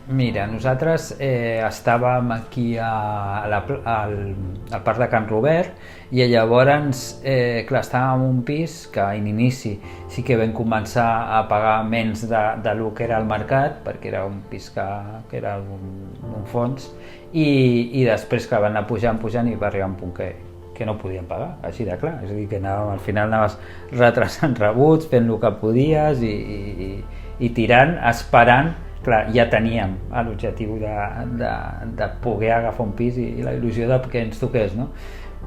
Mira, nosaltres estàvem aquí al parc de Can Robert i llavors, clar, estàvem en un pis que en inici sí que vam començar a pagar menys de lo que era el mercat, perquè era un pis que era un fons, i després que van anar pujant i va arribar un punt que no podien pagar, així de clar. És a dir, que al final anaves retrasant rebuts, fent el que podies i tirant, esperant. Clar, ja teníem l'objectiu de poder agafar un pis i la il·lusió de que ens toqués, no?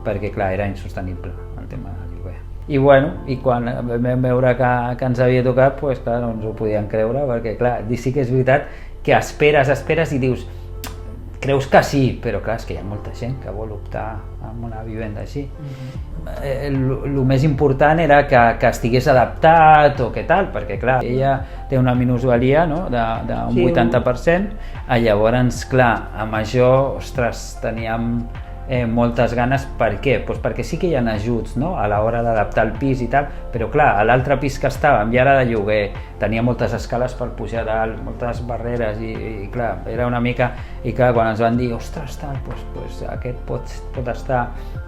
Perquè clar, era insostenible el tema del lloguer. I bueno, i quan vam veure que ens havia tocat, pues, clar, no ens ho podíem creure, perquè clar, sí que és veritat que esperes i dius, creus que sí, però clar, és que hi ha molta gent que vol optar a una vivenda així. El més important era que estigués adaptat o què tal, perquè clar, ella té una minusvalia, no?, d'un 80%, llavors clar, amb això, ostres, teníem moltes ganes. Per què? Pues perquè sí que hi ha ajuts, no?, a l'hora d'adaptar el pis i tal, però clar, a l'altre pis que estàvem ja era de lloguer, tenia moltes escales per pujar dalt, moltes barreres i clar, era una mica. I clar, quan ens van dir, ostres, tal, pues aquest pot estar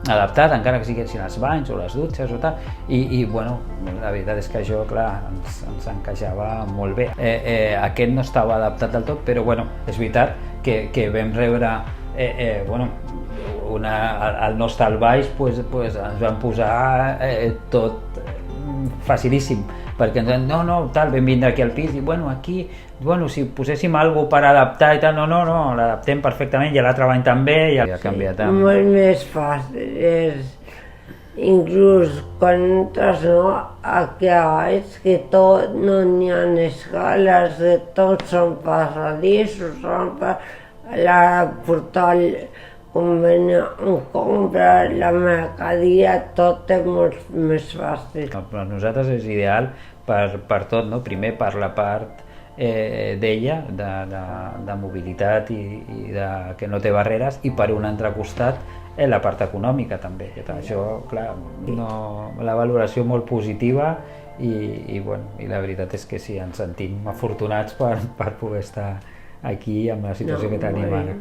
adaptat, encara que siguessin els banys o les dutxes o tal, i bueno, la veritat és que això, clar, ens encaixava molt bé. Aquest no estava adaptat del tot, però bueno, és veritat que vam rebre, bueno, al no estar al baix, pues ens van posar tot facilíssim, perquè ens van dir, no, tal, vam vindre aquí al pis i bueno, aquí, si poséssim alguna per adaptar i tal, no, l'adaptem perfectament, i l'altre bany també, i ha canviat. Molt més fàcil és, inclús quan entres, no, aquí a baix, que tot no n'hi ha escales, tots són passadissos, portar quan comprar la mercaderia, tot és molt més fàcil. Per nosaltres és ideal per tot, no? Primer per la part d'ella, de mobilitat i que no té barreres, i per un altre costat la part econòmica també. Això, clar, la valoració molt positiva i la veritat és que sí, ens sentim afortunats per poder estar aquí amb la situació que tenim ara.